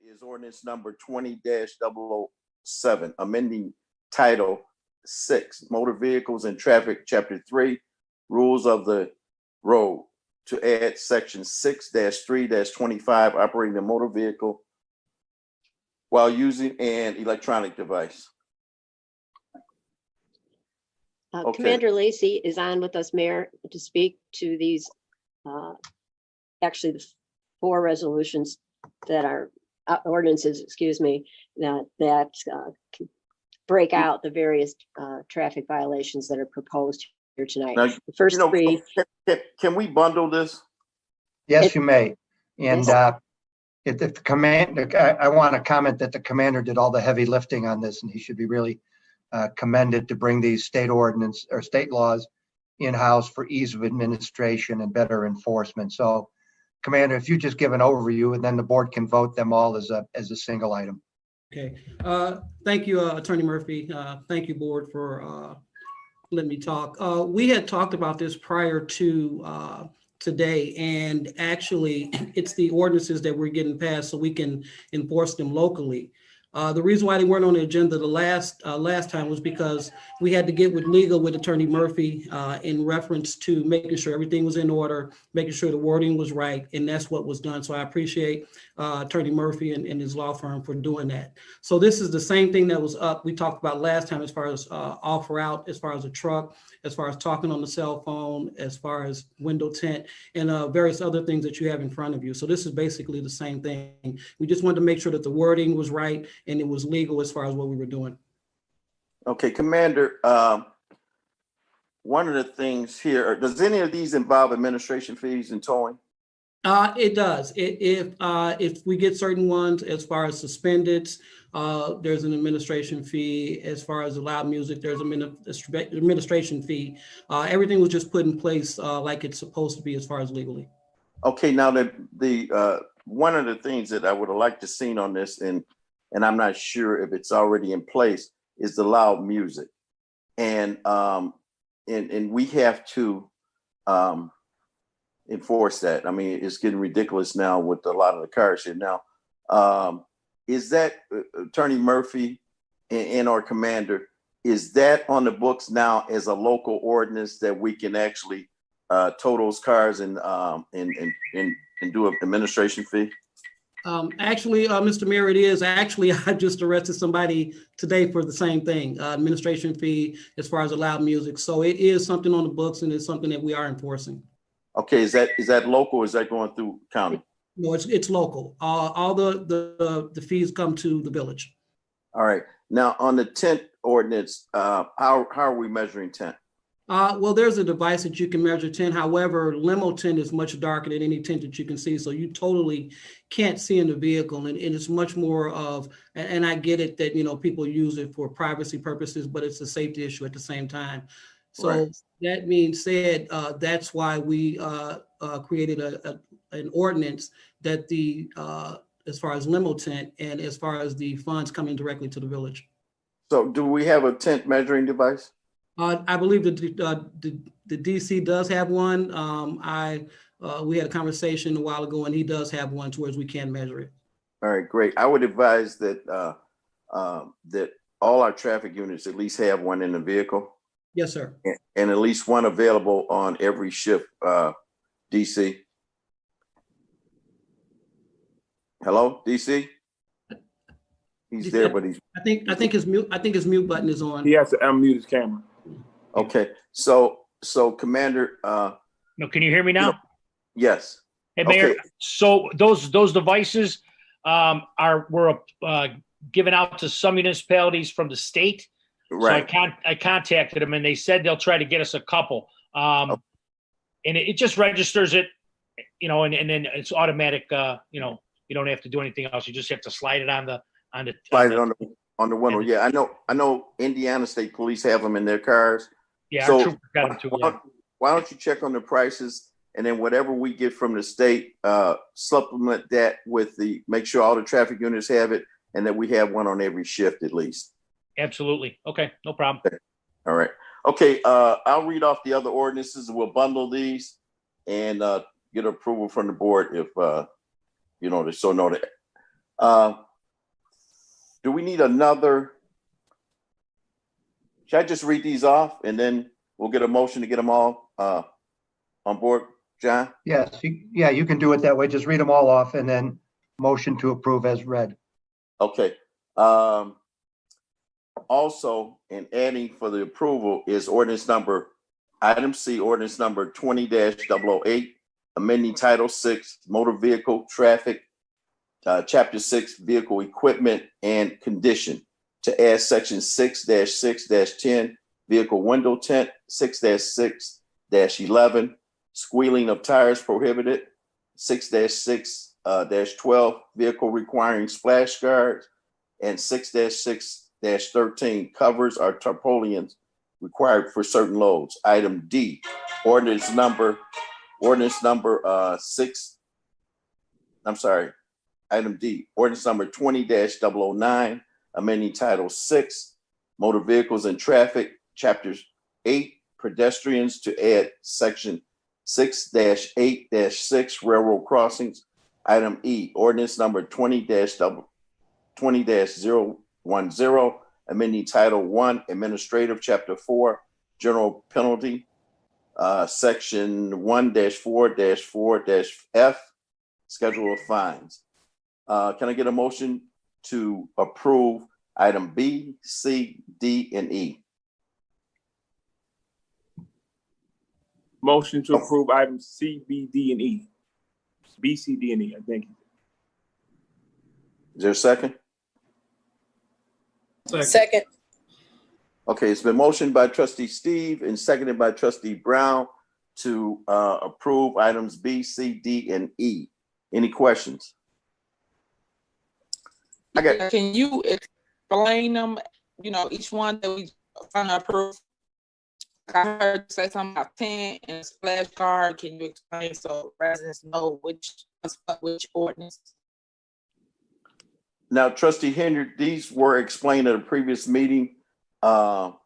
Is ordinance number 20-007, amending Title 6, Motor Vehicles and Traffic, Chapter 3, Rules of the Road, to add Section 6-3-25, operating a motor vehicle while using an electronic device. Okay. Commander Lacey is on with us, Mayor, to speak to these, actually the 4 resolutions that are ordinances, excuse me, that break out the various traffic violations that are proposed here tonight. Now, the first 3. Can we bundle this? Yes, you may. And Yes. if the commander, I want to comment that the commander did all the heavy lifting on this, and he should be really commended to bring these state ordinance or state laws in-house for ease of administration and better enforcement. So, Commander, if you just give an overview, and then the board can vote them all as a single item. Okay. Thank you, Attorney Murphy. Thank you, board, for letting me talk. We had talked about this prior to today, and actually it's the ordinances that we're getting passed so we can enforce them locally. The reason why they weren't on the agenda the last time was because we had to get with legal with Attorney Murphy in reference to making sure everything was in order, making sure the wording was right, and that's what was done. So I appreciate Attorney Murphy and his law firm for doing that. So this is the same thing that was up. We talked about last time as far as offer out, as far as a truck, as far as talking on the cell phone, as far as window tint, and various other things that you have in front of you. So this is basically the same thing. We just wanted to make sure that the wording was right and it was legal as far as what we were doing. Okay, Commander, one of the things here, does any of these involve administration fees and towing? It does. If we get certain ones, as far as suspended, there's an administration fee. As far as loud music, there's an administration fee. Everything was just put in place like it's supposed to be as far as legally. Okay, now the one of the things that I would have liked to seen on this, and I'm not sure if it's already in place, is the loud music, and we have to enforce that. I mean, it's getting ridiculous now with a lot of the cars here now. Is that Attorney Murphy and our commander? Is that on the books now as a local ordinance that we can actually tow those cars and do an administration fee? Actually, Mr. Mayor, it is. Actually, I just arrested somebody today for the same thing, administration fee as far as the loud music. So it is something on the books, and it's something that we are enforcing. Okay, is that local or is that going through county? No, it's local. All the fees come to the village. All right. Now on the tent ordinance, how are we measuring tent? Well, there's a device that you can measure tent. However, limo tent is much darker than any tent that you can see. So you totally can't see in the vehicle. And it's much more of, and I get it that, people use it for privacy purposes, but it's a safety issue at the same time. So right. That being said, that's why we created an ordinance that as far as limo tent and as far as the funds coming directly to the village. So do we have a tent measuring device? I believe the DC does have one. We had a conversation a while ago, and he does have one towards we can measure it. All right, great. I would advise that that all our traffic units at least have one in the vehicle. Yes, sir. And at least one available on every shift. DC. Hello, DC. He's there, but he's. I think his mute button is on. He has to unmute his camera. Okay, so Commander. No, can you hear me now? Yes. Hey, Mayor. Okay. So those devices were given out to some municipalities from the state. Right. So I contacted them, and they said they'll try to get us a couple. And it just registers it, and then it's automatic. You don't have to do anything else. You just have to slide it on the window. Yeah, I know Indiana State Police have them in their cars. Yeah, so our troopers got them too. Why don't you check on the prices, and then whatever we get from the state, supplement that with make sure all the traffic units have it, and that we have one on every shift at least. Absolutely. Okay, no problem. Okay. All right. Okay, I'll read off the other ordinances. We'll bundle these and get approval from the board if there's so noted. Do we need another? Should I just read these off and then we'll get a motion to get them all on board, John? Yes, yeah, you can do it that way. Just read them all off and then motion to approve as read. Okay. Also, in adding for the approval is item C, ordinance number 20-008, amending Title 6 Motor Vehicle Traffic, Chapter 6 Vehicle Equipment and Condition to add section 6-6-10 Vehicle Window Tint, 6-6-11 Squealing of Tires Prohibited, 6-6-12 Vehicle Requiring Splash Guards, and 6-6-13 Covers or Tarpaulins required for certain loads. Item D, ordinance number Item D, ordinance number 20-009, amending Title 6, Motor Vehicles and Traffic, Chapter 8, Pedestrians to add section 6-8-6, Railroad Crossings. Item E, ordinance number 20-010, amending Title 1, Administrative, Chapter 4, General Penalty, Section 1-4-4-F, Schedule of Fines. Can I get a motion to approve item B, C, D, and E? Motion to approve items C, B, D, and E. B, C, D, and E. Thank you. Is there a second? Second. Okay, it's been motioned by trustee Steve and seconded by trustee Brown to approve items B, C, D, and E. Any questions? Can you explain them, each one that we trying to approve? I heard you say something about 10 and a splash guard. Can you explain so residents know which ordinance? Now, trustee Henry, these were explained at a previous meeting, but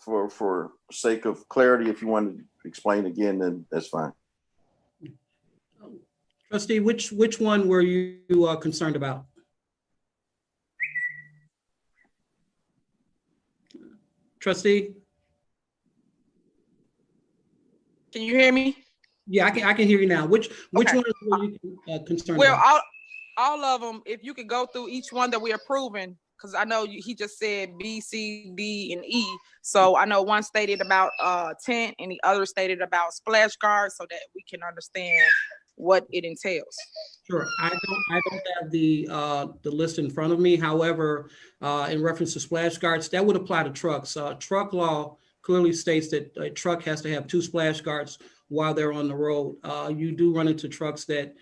for sake of clarity, if you want to explain again, then that's fine. Trustee, which one were you concerned about? Trustee? Can you hear me? Yeah, I can hear you now. Which Okay. one were you concerned Well, about? all of them, if you could go through each one that we're approving, because I know he just said B, C, D, and E. So I know one stated about tent and the other stated about splash guards so that we can understand what it entails. Sure, I don't have the list in front of me. However, in reference to splash guards, that would apply to trucks. Truck law clearly states that a truck has to have 2 splash guards while they're on the road. You do run into trucks that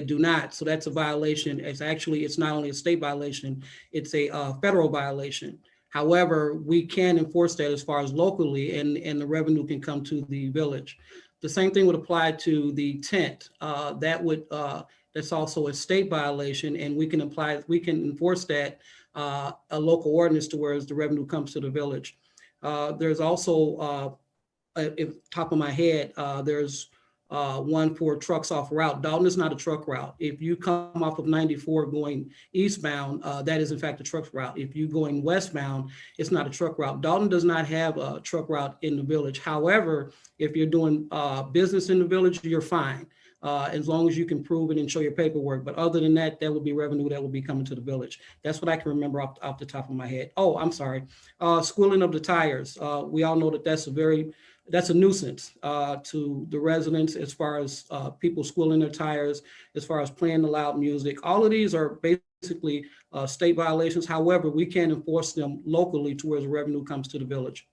do not, so that's a violation. It's not only a state violation, it's a federal violation. However, we can enforce that as far as locally, and the revenue can come to the village. The same thing would apply to the tent. That's also a state violation, and we can enforce that a local ordinance to where the revenue comes to the village. There's also, top of my head, there's one for trucks off route. Dolton is not a truck route. If you come off of 94 going eastbound, that is in fact a truck route. If you're going westbound, it's not a truck route. Dolton does not have a truck route in the village. However, if you're doing business in the village, you're fine, as long as you can prove it and show your paperwork. But other than that, that would be revenue that will be coming to the village. That's what I can remember off the top of my head. Oh, I'm sorry. Squealing of the tires. We all know that that's a nuisance to the residents, as far as people squealing their tires, as far as playing the loud music. All of these are basically state violations. However, we can enforce them locally to where the revenue comes to the village.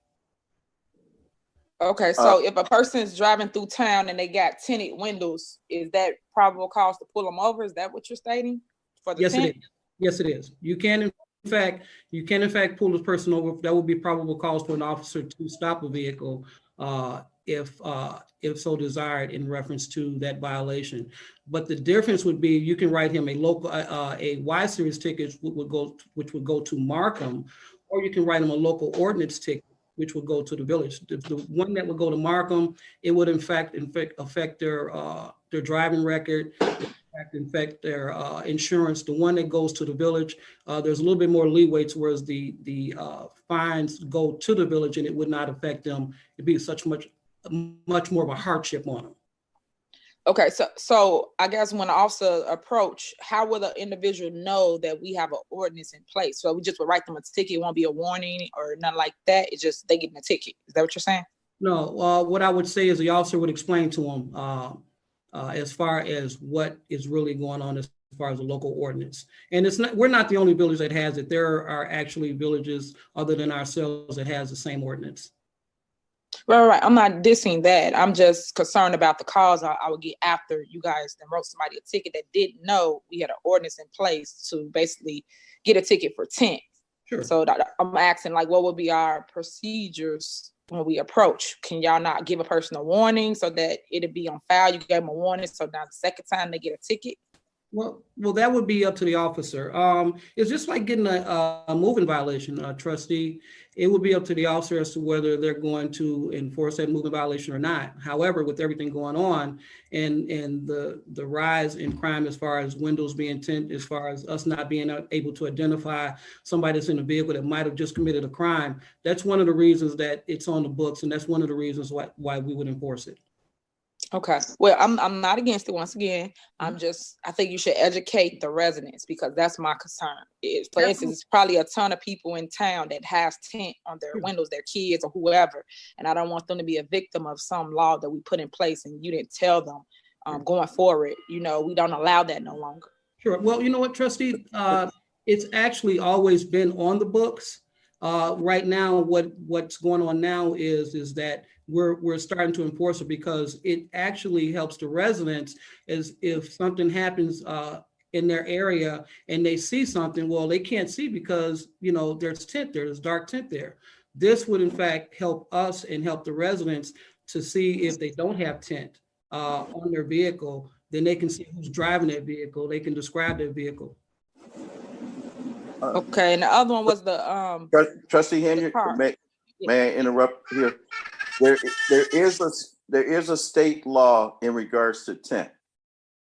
Okay, so if a person is driving through town and they got tinted windows, is that probable cause to pull them over? Is that what you're stating for the tent? It is. Yes, it is. You can in fact pull this person over. That would be probable cause for an officer to stop a vehicle if so desired in reference to that violation. But the difference would be you can write him a Y series ticket, which would go to Markham, or you can write him a local ordinance ticket, which would go to the village. The one that would go to Markham, it would in fact affect their driving record, affect their insurance. The one that goes to the village, there's a little bit more leeway to whereas the fines go to the village and it would not affect them. It'd be much more of a hardship on them. Okay, so I guess when the officer approach, how will the individual know that we have an ordinance in place? So we just would write them a ticket, it won't be a warning or nothing like that. It's just they getting a ticket. Is that what you're saying? No, what I would say is the officer would explain to them as far as what is really going on as far as the local ordinance. And we're not the only village that has it. There are actually villages other than ourselves that has the same ordinance. Right. I'm not dissing that. I'm just concerned about the cause I would get after you guys then wrote somebody a ticket that didn't know we had an ordinance in place to basically get a ticket for tent. Sure. So I'm asking, like, what would be our procedures when we approach? Can y'all not give a person a warning so that it'd be on file? You gave them a warning, so now the second time they get a ticket? Well, that would be up to the officer. It's just like getting a moving violation, trustee. It would be up to the officer as to whether they're going to enforce that moving violation or not. However, with everything going on and the rise in crime as far as windows being tinted, as far as us not being able to identify somebody that's in a vehicle that might have just committed a crime, that's one of the reasons that it's on the books, and that's one of the reasons why we would enforce it. Okay. Well, I'm not against it. Once again, I think you should educate the residents because that's my concern. For instance, it's probably a ton of people in town that has tint on their windows, their kids or whoever. And I don't want them to be a victim of some law that we put in place and you didn't tell them going forward. We don't allow that no longer. Sure. Well, you know what, trustee? It's actually always been on the books. Right now, what's going on now is that we're starting to enforce it because it actually helps the residents as if something happens in their area and they see something, well, they can't see because, there's tint there, there's dark tint there. This would in fact help us and help the residents to see if they don't have tint on their vehicle, then they can see who's driving that vehicle. They can describe their vehicle. Okay, and the other one was the Trustee Henry, may I interrupt here? There is a state law in regards to tent,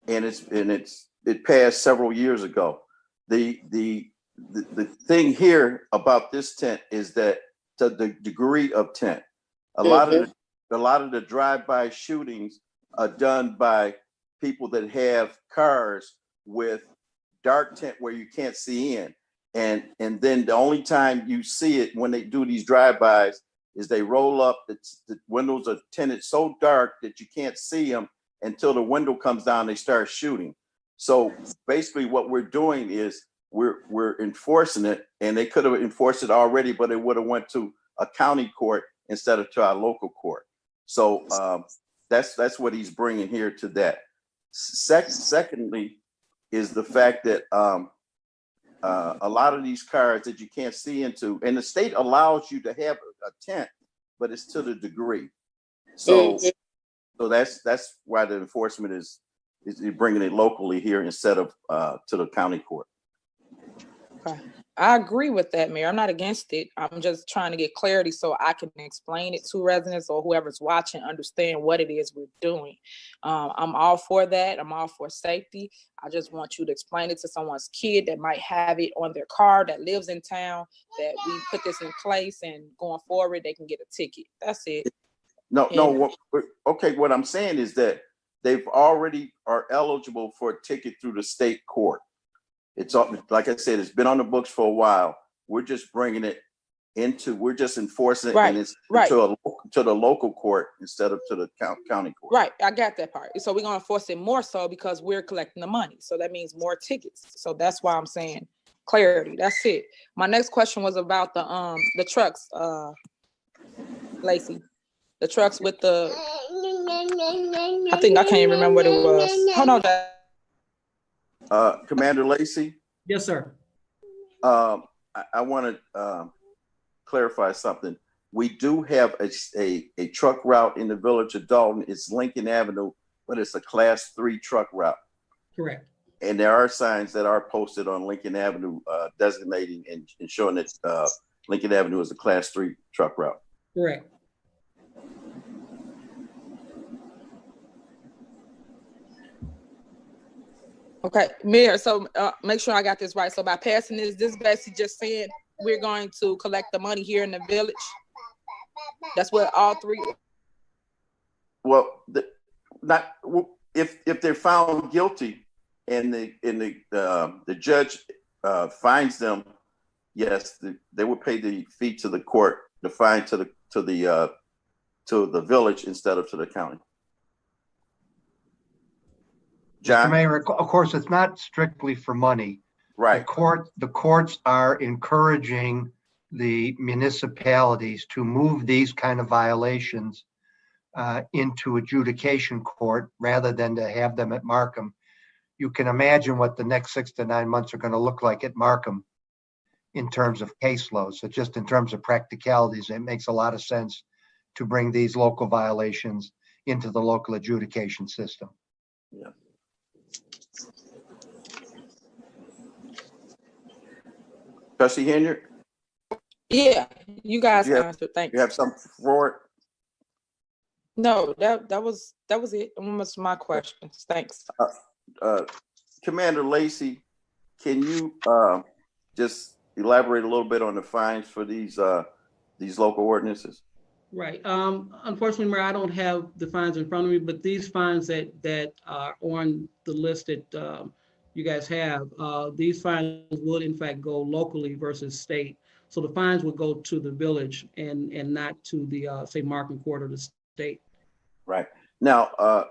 and it passed several years ago. The thing here about this tent is that to the degree of tent, a lot of the drive-by shootings are done by people that have cars with dark tint where you can't see in. And then the only time you see it when they do these drive-bys is they roll up, the windows are tinted so dark that you can't see them until the window comes down, they start shooting. So basically what we're doing is we're enforcing it, and they could have enforced it already, but it would have went to a county court instead of to our local court. So that's what he's bringing here to that. Secondly is the fact that a lot of these cars that you can't see into, and the state allows you to have a tent, but it's to the degree. So that's why the enforcement is bringing it locally here instead of to the county court. Okay. I agree with that, Mayor. I'm not against it. I'm just trying to get clarity so I can explain it to residents or whoever's watching, understand what it is we're doing. I'm all for that. I'm all for safety. I just want you to explain it to someone's kid that might have it on their car that lives in town, that we put this in place and going forward, they can get a ticket. That's it. Okay, what I'm saying is that they've already are eligible for a ticket through the state court. It's like I said, it's been on the books for a while. We're just bringing it we're just enforcing it, and it's to the local court instead of to the county court. Right, I got that part. So we're gonna enforce it more so because we're collecting the money. So that means more tickets. So that's why I'm saying clarity. That's it. My next question was about the trucks, Lacey. The trucks with the I can't even remember what it was. Hold on, Commander Lacey? Yes, sir. I want to clarify something. We do have a truck route in the village of Dolton. It's Lincoln Avenue, but it's a class 3 truck route. Correct. And there are signs that are posted on Lincoln Avenue designating and showing that Lincoln Avenue is a class 3 truck route. Correct. Okay, Mayor, so make sure I got this right. So by passing this basically just saying we're going to collect the money here in the village? That's what all three. Well, if they're found guilty and the judge fines them, yes, they would pay the fee to the court, the fine to the village instead of to the county. Mr. John? Mayor, of course, it's not strictly for money. Right. The courts are encouraging the municipalities to move these kind of violations into adjudication court rather than to have them at Markham. You can imagine what the next 6 to 9 months are going to look like at Markham in terms of caseload. So just in terms of practicalities, it makes a lot of sense to bring these local violations into the local adjudication system. Yeah. Trustee Henry, Yeah, you guys You have- answered. Thanks. you have something for it? No, that was it. That was my questions. Thanks. Commander Lacey, can you just elaborate a little bit on the fines for these local ordinances? Right. Unfortunately, Mayor, I don't have the fines in front of me, but these fines that are on the list that you guys have, these fines would in fact go locally versus state. So the fines would go to the village and not to the say Markham Court or the state. Right. Now,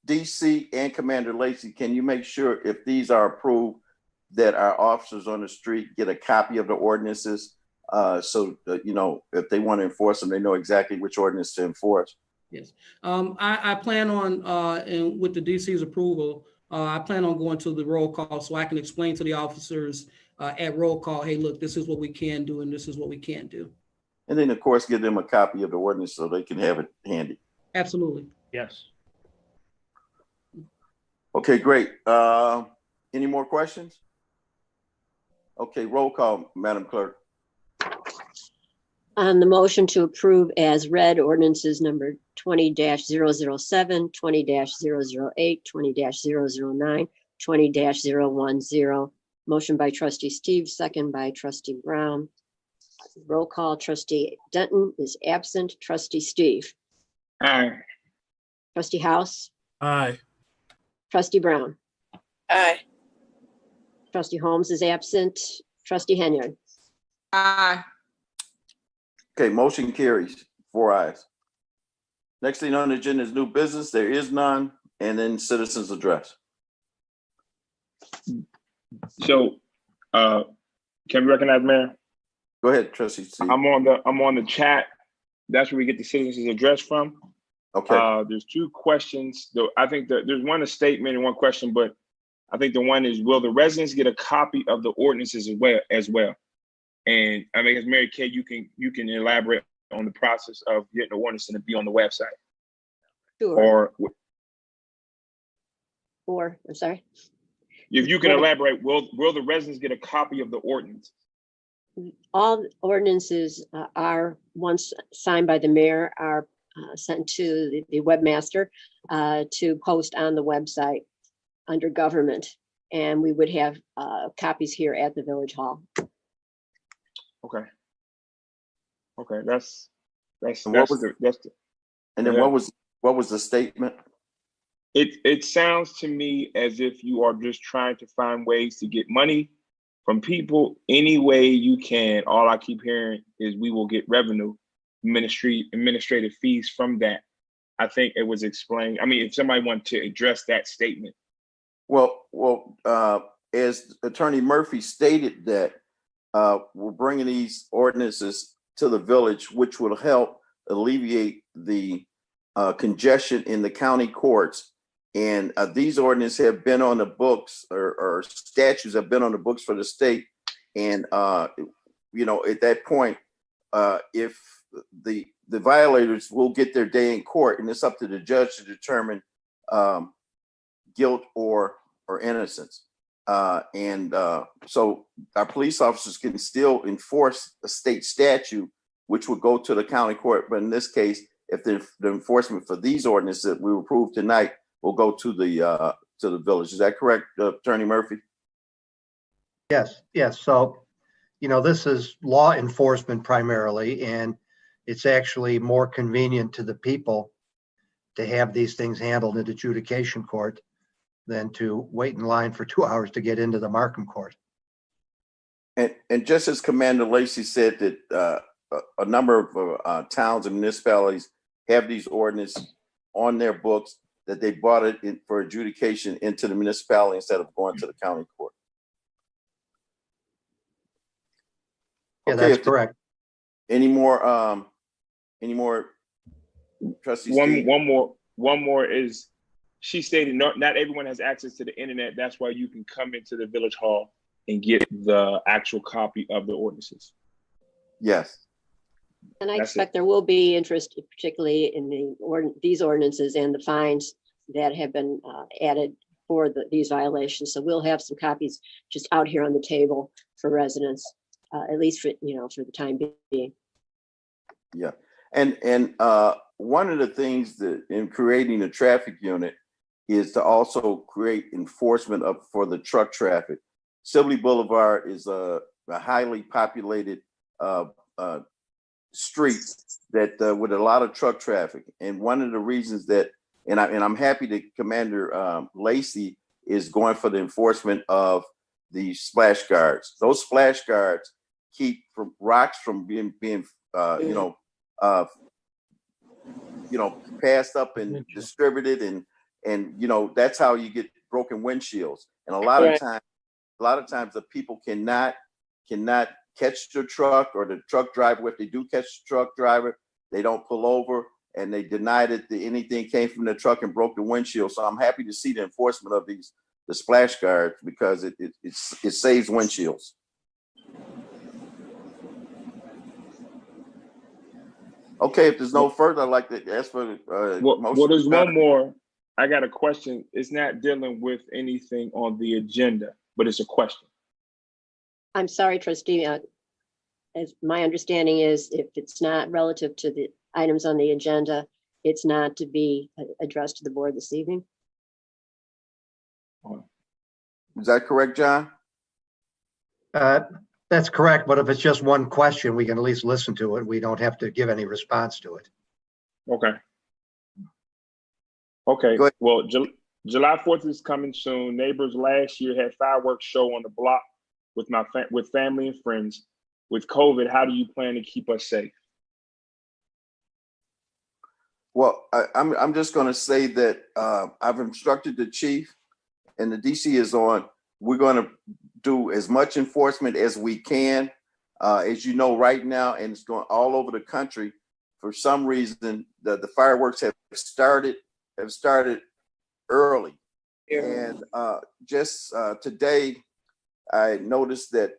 DC and Commander Lacey, can you make sure if these are approved that our officers on the street get a copy of the ordinances so that, if they want to enforce them, they know exactly which ordinance to enforce? Yes. I plan on, and with the DC's approval, I plan on going to the roll call so I can explain to the officers at roll call, hey, look, this is what we can do and this is what we can't do. And then, of course, give them a copy of the ordinance so they can have it handy. Absolutely. Yes. Okay, great. Any more questions? Okay, roll call, Madam Clerk. On the motion to approve as read, ordinances number 20-007, 20-008, 20-009, 20-010. Motion by trustee Steve, second by trustee Brown. Roll call, trustee Denton is absent. Trustee Steve. Aye. Trustee House. Aye. Trustee Brown. Aye. Trustee Holmes is absent. Trustee Henyard. Aye. Okay, motion carries, 4 ayes. Next thing on the agenda is new business. There is none. And then citizens address. So, can we recognize Mayor? Go ahead, trustee Steve. I'm on the chat. That's where we get the citizens address from. Okay, There's 2 questions. Though I think that there's one a statement and one question, but I think the one is, will the residents get a copy of the ordinances as well? And I mean, as Mary Kay, you can elaborate on the process of getting the ordinance and be on the website. Sure. Or, I'm sorry. If you can elaborate, will the residents get a copy of the ordinance? All ordinances are, once signed by the mayor, are sent to the webmaster to post on the website under government. And we would have copies here at the village hall. Okay. That's And what was- and then yeah. what was the statement? It sounds to me as if you are just trying to find ways to get money from people any way you can. All I keep hearing is we will get revenue, administrative fees from that. I think it was explained. I mean, if somebody wanted to address that statement. Well, as Attorney Murphy stated that we're bringing these ordinances to the village, which will help alleviate the congestion in the county courts. And these ordinances have been on the books, or statutes have been on the books for the state. And, at that point, if the violators will get their day in court, and it's up to the judge to determine guilt or innocence. So our police officers can still enforce a state statute which would go to the county court. But in this case, if the enforcement for these ordinances that we approved tonight will go to the village. Is that correct, Attorney Murphy? Yes, yes. So, this is law enforcement primarily, and it's actually more convenient to the people to have these things handled in adjudication court than to wait in line for 2 hours to get into the Markham court. And just as Commander Lacey said that a number of towns and municipalities have these ordinances on their books, that they brought it in for adjudication into the municipality instead of going to the county court. Yeah, Okay, that's correct. Any more trustees? One more is, she stated not everyone has access to the internet. That's why you can come into the village hall and get the actual copy of the ordinances. Yes. And I That's expect there will be interest, particularly in these ordinances and the fines that have been added for these violations. So we'll have some copies just out here on the table for residents, at least for the time being. Yeah. And one of the things that in creating a traffic unit is to also create enforcement for the truck traffic. Sibley Boulevard is a highly populated street that with a lot of truck traffic. And one of the reasons that, and I'm happy that Commander Lacey is going for the enforcement of the splash guards. Those splash guards keep rocks from being passed up and distributed, and that's how you get broken windshields. And a lot of times the people cannot catch the truck, or the truck driver. If they do catch the truck driver, they don't pull over, and they deny that anything came from the truck and broke the windshield. So I'm happy to see the enforcement of the splash guards, because it saves windshields. Okay, if there's no further, I'd like to ask for well, there's one more. I got a question. It's not dealing with anything on the agenda, but it's a question. I'm sorry, trustee. As my understanding is, if it's not relative to the items on the agenda, it's not to be addressed to the board this evening. Is that correct, John? That's correct, but if it's just one question, we can at least listen to it. We don't have to give any response to it. Okay. Okay. Go ahead. Well, July 4th is coming soon. Neighbors last year had fireworks show on the block with family and friends. With COVID, how do you plan to keep us safe? Well, I'm just going to say that I've instructed the chief, and the DC is on. We're going to do as much enforcement as we can. As you know, right now, and it's going all over the country. For some reason, the fireworks have started early, and just today, I noticed that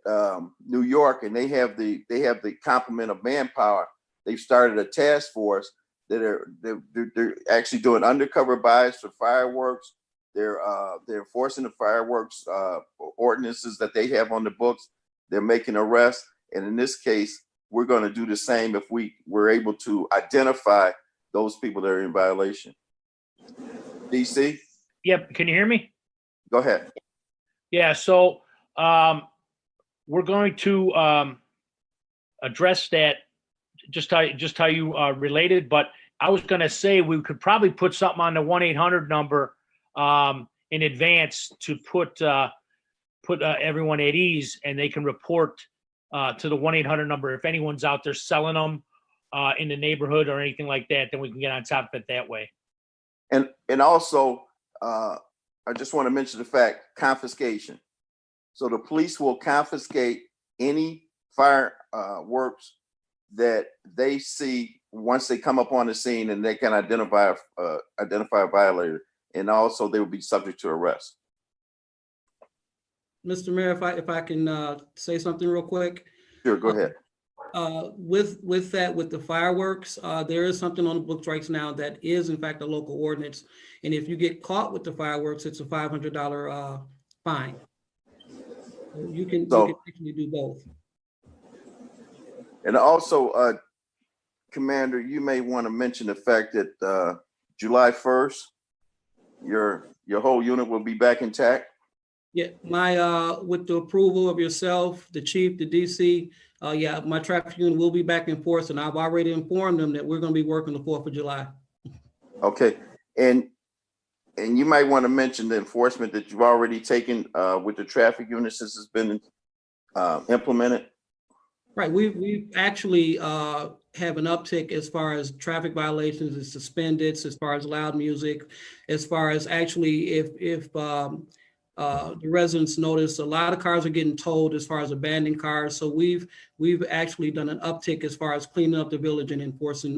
New York, and they have the complement of manpower. They've started a task force that they're actually doing undercover buys for fireworks. They're enforcing the fireworks ordinances that they have on the books. They're making arrests, and in this case, we're going to do the same if we're able to identify those people that are in violation. DC? Yep. Can you hear me? Go ahead. Yeah. So we're going to address that just how you related, but I was going to say we could probably put something on the 1-800 number in advance to put everyone at ease, and they can report to the 1-800 number if anyone's out there selling them in the neighborhood or anything like that. Then we can get on top of it that way. And also, I just want to mention the fact confiscation. So the police will confiscate any fireworks that they see once they come up on the scene, and they can identify a violator, and also they will be subject to arrest. Mr. Mayor, if I can say something real quick. Sure, go ahead. With the fireworks, there is something on the books right now that is in fact a local ordinance, and if you get caught with the fireworks, it's a $500 fine. You can actually do both. And also, Commander, you may want to mention the fact that July 1st, your whole unit will be back intact. Yeah, with the approval of yourself, the chief, the DC, yeah, my traffic unit will be back in force, and I've already informed them that we're going to be working the 4th of July. Okay, and you might want to mention the enforcement that you've already taken with the traffic units since it's been implemented. Right, we actually have an uptick as far as traffic violations and suspended, as far as loud music, as far as actually if the residents notice a lot of cars are getting towed as far as abandoned cars. So we've actually done an uptick as far as cleaning up the village and enforcing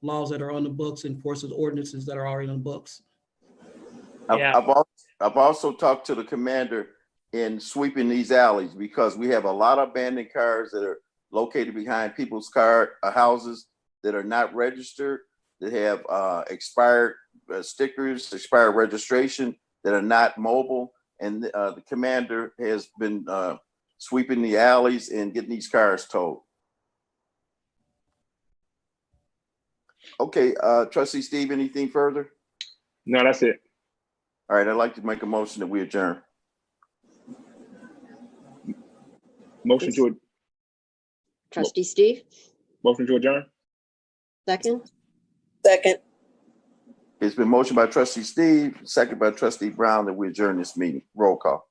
laws that are on the books, enforcing ordinances that are already on the books. Yeah. I've also talked to the commander in sweeping these alleys because we have a lot of abandoned cars that are located behind people's houses that are not registered, that have expired stickers, expired registration, that are not mobile. And the commander has been sweeping the alleys and getting these cars towed. Okay, Trustee Steve, anything further? No, that's it. All right, I'd like to make a motion that we adjourn. Motion to Trustee Steve, adjourn. second. Second. It's been motioned by Trustee Steve, second by Trustee Brown, that we adjourn this meeting. Roll call.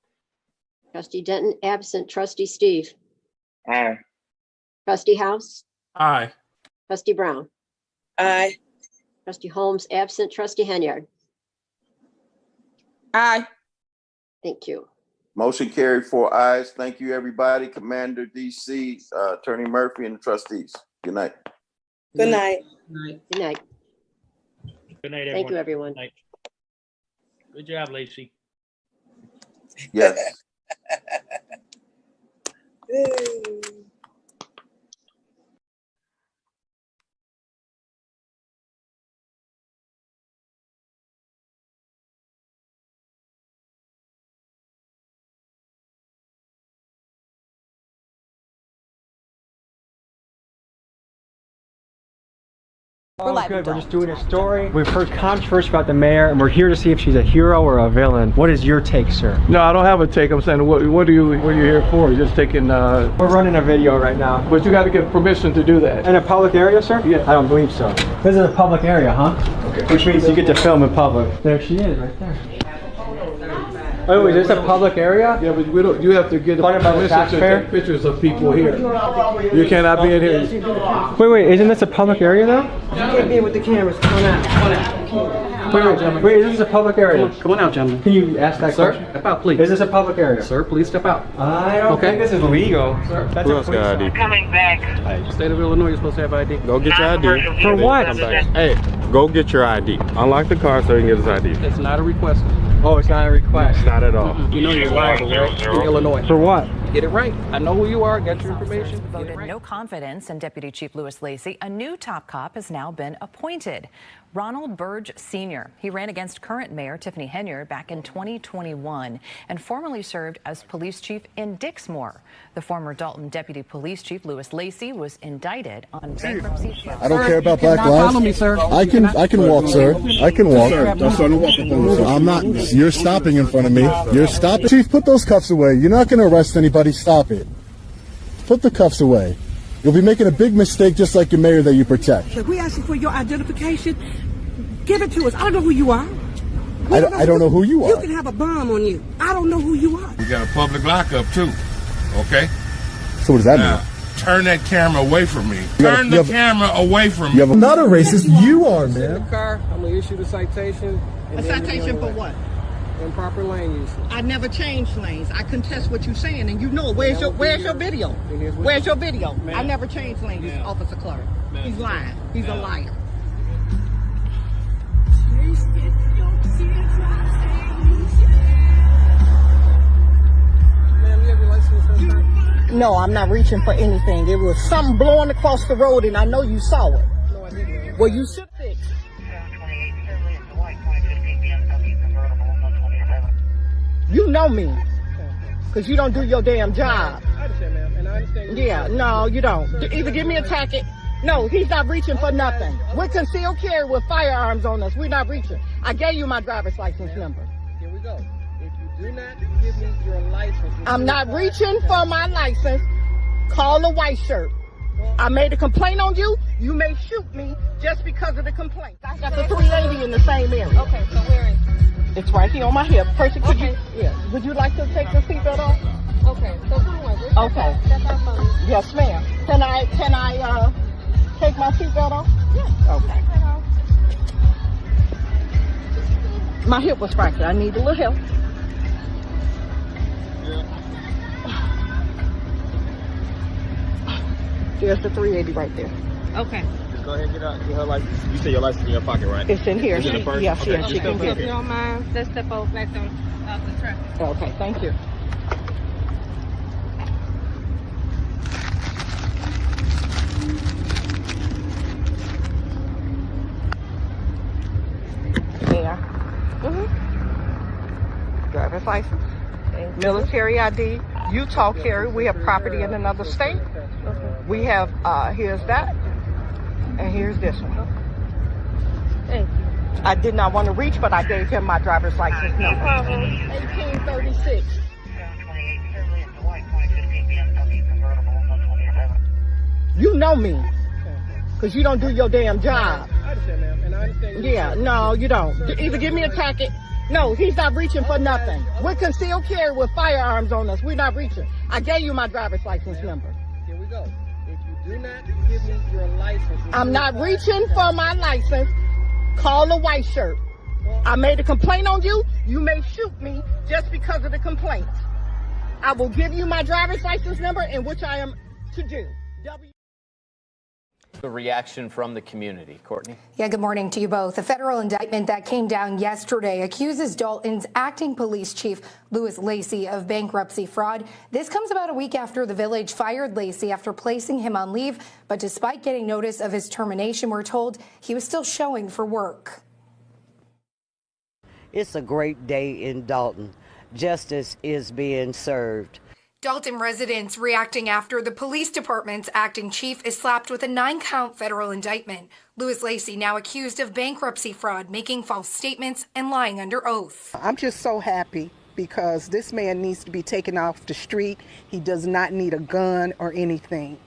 Trustee Denton, absent. Trustee Steve. Aye. Trustee House. Aye. Trustee Brown. Aye. Trustee Holmes, absent. Trustee Henyard. Aye. Thank you. Motion carried, 4 ayes. Thank you, everybody. Commander, DC, Attorney Murphy, and the trustees. Good night. Good night. Good night. Good night, everyone. Thank you, everyone. Good night. Good job, Lacey. Yes. All good. We're just doing a story. We've heard controversy about the mayor, and we're here to see if she's a hero or a villain. What is your take, sir? No, I don't have a take. I'm saying, what are you here for? You're just taking. We're running a video right now. But you got to get permission to do that. In a public area, sir? Yeah. I don't believe so. This is a public area, huh? Okay. Which means you get to film in public. There she is, right there. Oh, is this a public area? Yeah, but we don't. You have to get Funded by the permission to taxpayer? take pictures of people here. You cannot be in here. Wait, isn't this a public area though? You can't be in with the cameras. Come on out. Come on out. Wait, this is a public area. Come on out, gentlemen. Can you ask that Sir, question? step out, please. Is this a public area? Sir, please step out. I don't think this is legal. Sir, that's Who a else police got ID? stop. Coming back. State of Illinois, you're supposed to have ID. Go get your ID. For what? Come back. Hey, go get your ID. Unlock the car so you can get his ID. It's not a request. Oh, it's not a request. Not at all. You know you're liable, right? In Illinois. For what? Get it right. I know who you are. Get your information. Get it Voted right. no confidence in Deputy Chief Louis Lacey. A new top cop has now been appointed. Ronald Burge Sr. He ran against current Mayor Tiffany Henyard back in 2021 and formerly served as police chief in Dixmoor. The former Dolton Deputy Police Chief Louis Lacey was indicted on bankruptcy. I don't care about black lives. Follow me, sir. I can walk, sir. I can walk. I'm not. You're stopping in front of me. You're stopping. Chief, put those cuffs away. You're not going to arrest anybody. Stop it. Put the cuffs away. You'll be making a big mistake, just like your mayor that you protect. If we ask you for your identification, give it to us. I don't know who you are. I don't know who you You are. can have a bomb on you. I don't know who you are. We got a public lockup too, okay? So what does that Now, mean? turn that camera away from me. You have- Turn you the have- camera away from me. I'm not a racist. You are, man. Car, I'm going to issue the citation. A citation for what? Improper lane use. I never changed lanes. I contest what you're saying, and you know. Where's your video? Where's your video? I never changed lanes, Officer Clark. He's lying. He's a liar. No, I'm not reaching for anything. It was something blowing across the road, and I know you saw it. Well, you should fix. You know me, because you don't do your damn job. I understand, ma'am, and I understand. Yeah, no, you don't. Either give me a ticket No, he's not reaching for nothing. We're concealed carry with firearms on us. We're not reaching. I gave you my driver's license number. Here we go. If you do not give me your license. I'm not reaching for my license. Call the white shirt. I made a complaint on you. You may shoot me just because of the complaint. I got the 380 in the same area. Okay, so where is it? It's right here on my hip. Person, could Okay. you? Yeah. Would you like to take the seatbelt off? Okay, so who was it? Okay. Step out for me. Yes, ma'am. Can I take my seatbelt off? Yeah. Okay. My hip was fractured. I need a little help. There's the 380 right there. Okay. Just go ahead and get her license. You say your license in your pocket, right? It's in here. Is it in the purse? Yes, Okay, yes, just you can step get up it. If you don't mind, let's step over back off the traffic. Okay, thank you. Yeah. Driver's license, military ID, Utah carry. We have property in another state. We have, here's that, and here's this one. Thank you. I did not want to reach, but I gave him my driver's license number. 1836. You know me, because you don't do your damn job. I understand, ma'am, and I understand. Yeah, no, you don't. Either give me a ticket. No, he's not reaching for nothing. We're concealed carry with firearms on us. We're not reaching. I gave you my driver's license number. Here we go. If you do not give me your license. I'm not reaching for my license. Call the white shirt. I made a complaint on you. You may shoot me just because of the complaint. I will give you my driver's license number, in which I am to do. The reaction from the community. Courtney? Yeah, good morning to you both. A federal indictment that came down yesterday accuses Dolton's acting police chief, Louis Lacey, of bankruptcy fraud. This comes about a week after the village fired Lacey after placing him on leave. But despite getting notice of his termination, we're told he was still showing for work. It's a great day in Dolton. Justice is being served. Dolton residents reacting after the police department's acting chief is slapped with a 9-count federal indictment. Louis Lacey now accused of bankruptcy fraud, making false statements and lying under oath. I'm just so happy because this man needs to be taken off the street. He does not need a gun or anything,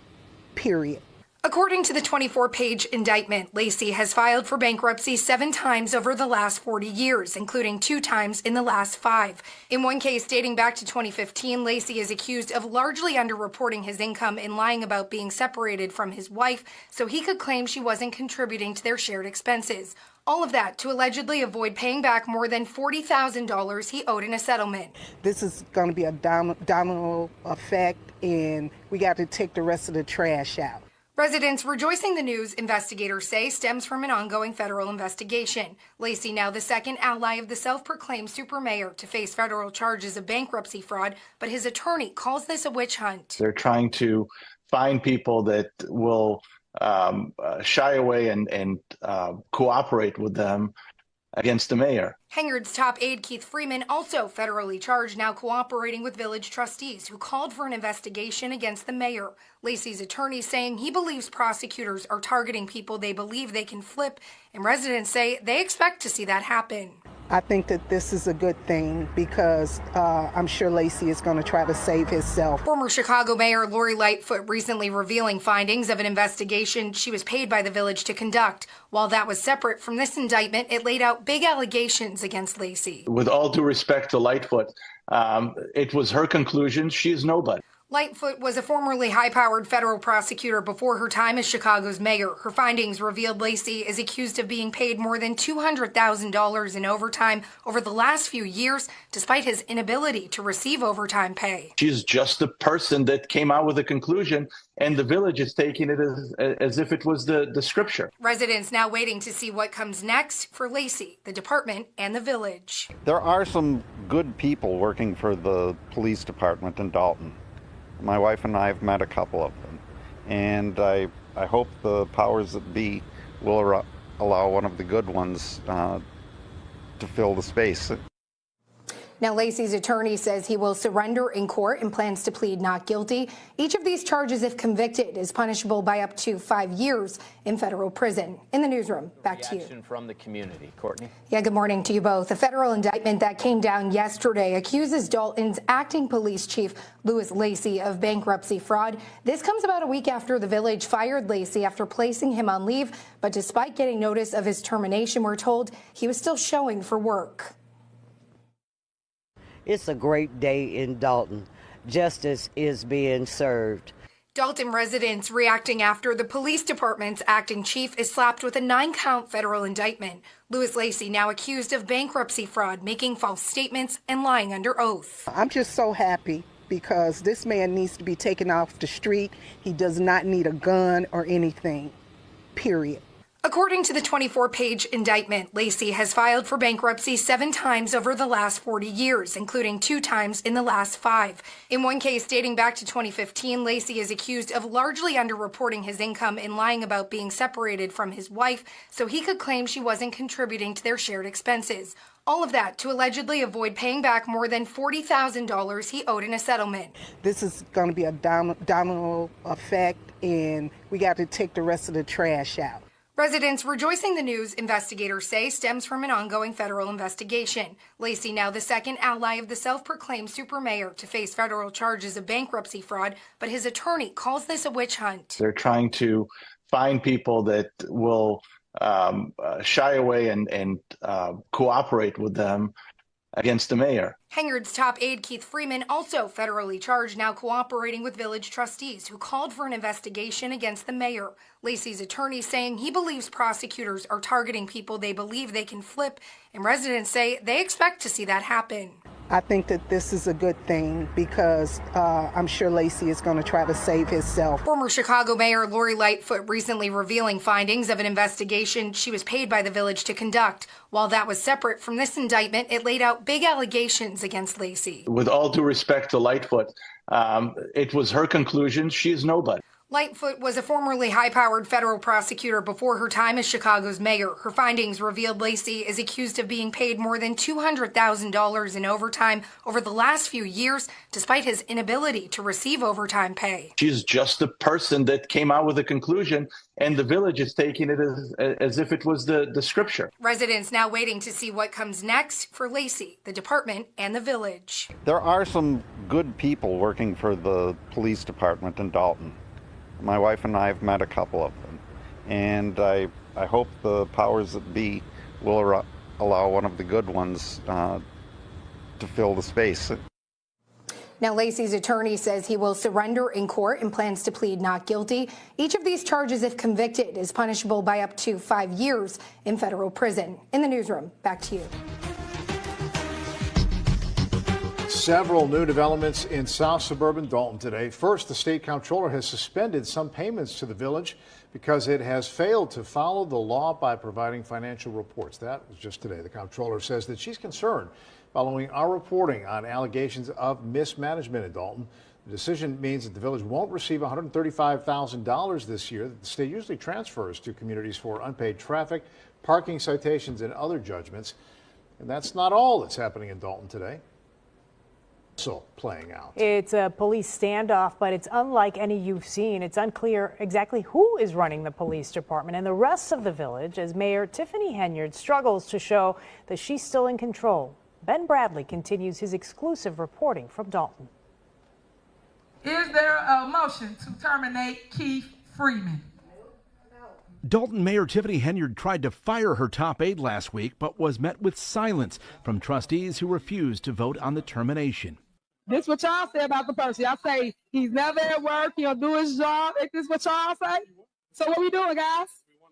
period. According to the 24-page indictment, Lacey has filed for bankruptcy 7 times over the last 40 years, including 2 times in the last 5. In one case dating back to 2015, Lacey is accused of largely underreporting his income and lying about being separated from his wife so he could claim she wasn't contributing to their shared expenses. All of that to allegedly avoid paying back more than $40,000 he owed in a settlement. This is going to be a domino effect, and we got to take the rest of the trash out. Residents rejoicing the news, investigators say, stems from an ongoing federal investigation. Lacey, now the second ally of the self-proclaimed super mayor to face federal charges of bankruptcy fraud, but his attorney calls this a witch hunt. They're trying to find people that will shy away and cooperate with them against the mayor. Hengard's top aide, Keith Freeman, also federally charged, now cooperating with village trustees who called for an investigation against the mayor. Lacey's attorney saying he believes prosecutors are targeting people they believe they can flip, and residents say they expect to see that happen. I think that this is a good thing because I'm sure Lacey is going to try to save himself. Former Chicago Mayor Lori Lightfoot recently revealing findings of an investigation she was paid by the village to conduct. While that was separate from this indictment, it laid out big allegations against Lacey. With all due respect to Lightfoot, it was her conclusion. She is nobody. Lightfoot was a formerly high-powered federal prosecutor before her time as Chicago's mayor. Her findings revealed Lacey is accused of being paid more than $200,000 in overtime over the last few years, despite his inability to receive overtime pay. She's just the person that came out with a conclusion, and the village is taking it as if it was the scripture. Residents now waiting to see what comes next for Lacey, the department, and the village. There are some good people working for the police department in Dolton. My wife and I have met a couple of them, and I hope the powers that be will allow one of the good ones to fill the space. Now, Lacey's attorney says he will surrender in court and plans to plead not guilty. Each of these charges, if convicted, is punishable by up to 5 years in federal prison. In the newsroom, back to you. Reaction from the community. Courtney? Yeah, good morning to you both. A federal indictment that came down yesterday accuses Dolton's acting police chief, Lacey, of bankruptcy fraud. This comes about a week after the village fired Lacey after placing him on leave. But despite getting notice of his termination, we're told he was still showing for work. It's a great day in Dolton. Justice is being served. Dolton residents reacting after the police department's acting chief is slapped with a 9-count federal indictment. Lacey now accused of bankruptcy fraud, making false statements and lying under oath. I'm just so happy because this man needs to be taken off the street. He does not need a gun or anything, period. According to the 24-page indictment, Lacey has filed for bankruptcy 7 times over the last 40 years, including 2 times in the last 5. In one case dating back to 2015, Lacey is accused of largely underreporting his income and lying about being separated from his wife so he could claim she wasn't contributing to their shared expenses. All of that to allegedly avoid paying back more than $40,000 he owed in a settlement. This is going to be a domino effect, and we got to take the rest of the trash out. Residents rejoicing the news, investigators say, stems from an ongoing federal investigation. Lacey, now the second ally of the self-proclaimed super mayor to face federal charges of bankruptcy fraud, but his attorney calls this a witch hunt. They're trying to find people that will shy away and cooperate with them against the mayor. Henyard's top aide, Keith Freeman, also federally charged, now cooperating with village trustees who called for an investigation against the mayor. Lacey's attorney saying he believes prosecutors are targeting people they believe they can flip, and residents say they expect to see that happen. I think that this is a good thing because I'm sure Lacey is going to try to save himself. Former Chicago Mayor Lori Lightfoot recently revealing findings of an investigation she was paid by the village to conduct. While that was separate from this indictment, it laid out big allegations against Lacey. With all due respect to Lightfoot, it was her conclusion. She is nobody. Lightfoot was a formerly high-powered federal prosecutor before her time as Chicago's mayor. Her findings revealed Lacey is accused of being paid more than $200,000 in overtime over the last few years, despite his inability to receive overtime pay. She's just the person that came out with a conclusion, and the village is taking it as if it was the scripture. Residents now waiting to see what comes next for Lacey, the department, and the village. There are some good people working for the police department in Dolton. My wife and I have met a couple of them, and I hope the powers that be will allow one of the good ones to fill the space. Now, Lacey's attorney says he will surrender in court and plans to plead not guilty. Each of these charges, if convicted, is punishable by up to 5 years in federal prison. In the newsroom, back to you. Several new developments in South Suburban Dolton today. First, the state comptroller has suspended some payments to the village because it has failed to follow the law by providing financial reports. That was just today. The comptroller says that she's concerned following our reporting on allegations of mismanagement in Dolton. The decision means that the village won't receive $135,000 this year that the state usually transfers to communities for unpaid traffic, parking citations, and other judgments. And that's not all that's happening in Dolton today. So playing out. It's a police standoff, but it's unlike any you've seen. It's unclear exactly who is running the police department and the rest of the village as Mayor Tiffany Henyard struggles to show that she's still in control. Ben Bradley continues his exclusive reporting from Dolton. Is there a motion to terminate Keith Freeman? Dolton Mayor Tiffany Henyard tried to fire her top aide last week, but was met with silence from trustees who refused to vote on the termination. This is what y'all say about the person. Y'all say he's never at work, he'll do his job. Is this what y'all say? So what we doing, guys?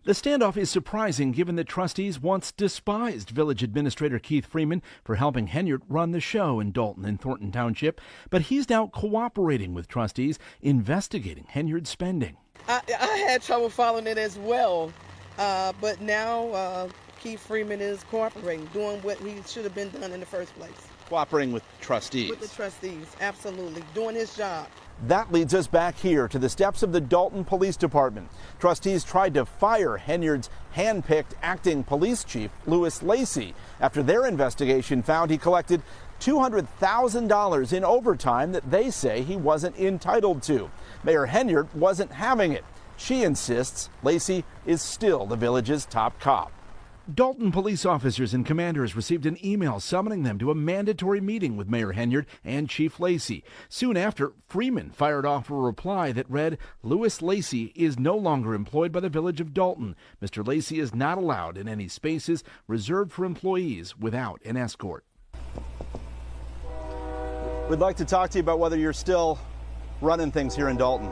The standoff is surprising given that trustees once despised village administrator Keith Freeman for helping Henyard run the show in Dolton and Thornton Township, but he's now cooperating with trustees investigating Henyard's spending. I had trouble following it as well, but now Keith Freeman is cooperating, doing what he should have been done in the first place. Cooperating with trustees. With the trustees, absolutely, doing his job. That leads us back here to the steps of the Dolton Police Department. Trustees tried to fire Henyard's hand-picked acting police chief, Lacey, after their investigation found he collected $200,000 in overtime that they say he wasn't entitled to. Mayor Henyard wasn't having it. She insists Lacey is still the village's top cop. Dolton police officers and commanders received an email summoning them to a mandatory meeting with Mayor Henyard and Chief Lacey. Soon after, Freeman fired off a reply that read, Lewis Lacey is no longer employed by the village of Dolton. Mr. Lacey is not allowed in any spaces reserved for employees without an escort. We'd like to talk to you about whether you're still running things here in Dolton.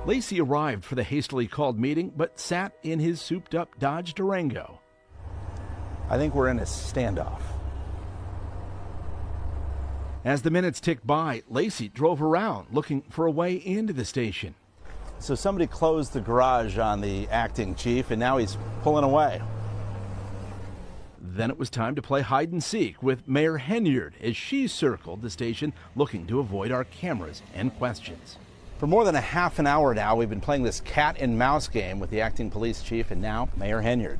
Lacey arrived for the hastily called meeting, but sat in his souped-up Dodge Durango. I think we're in a standoff. As the minutes ticked by, Lacey drove around looking for a way into the station. So somebody closed the garage on the acting chief, and now he's pulling away. Then it was time to play hide and seek with Mayor Henyard as she circled the station looking to avoid our cameras and questions. For more than a half an hour now, we've been playing this cat and mouse game with the acting police chief and now Mayor Henyard.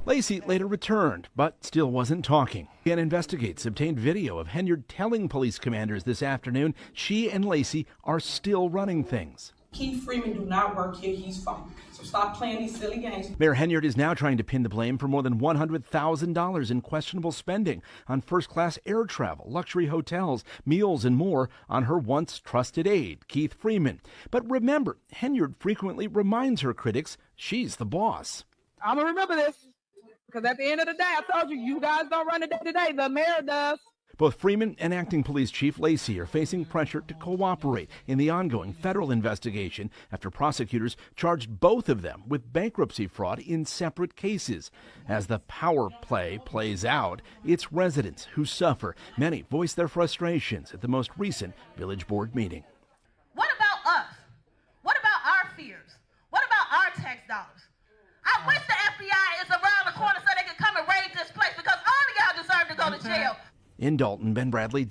Lacey later returned, but still wasn't talking. And Investigates obtained video of Henyard telling police commanders this afternoon she and Lacey are still running things. Keith Freeman do not work here, he's fired. So stop playing these silly games. Mayor Henyard is now trying to pin the blame for more than $100,000 in questionable spending on first-class air travel, luxury hotels, meals, and more on her once trusted aide, Keith Freeman. But remember, Henyard frequently reminds her critics she's the boss. I'm going to remember this, because at the end of the day, I told you, you guys don't run the day today, the mayor does. Both Freeman and Acting Police Chief Lacey are facing pressure to cooperate in the ongoing federal investigation after prosecutors charged both of them with bankruptcy fraud in separate cases. As the power play plays out, it's residents who suffer. Many voice their frustrations at the most recent village board meeting. What about us? What about our fears? What about our tax dollars? I wish the FBI is around the corner so they can come and raid this place, because all of y'all deserve to go to jail. In Dolton, Ben Bradley,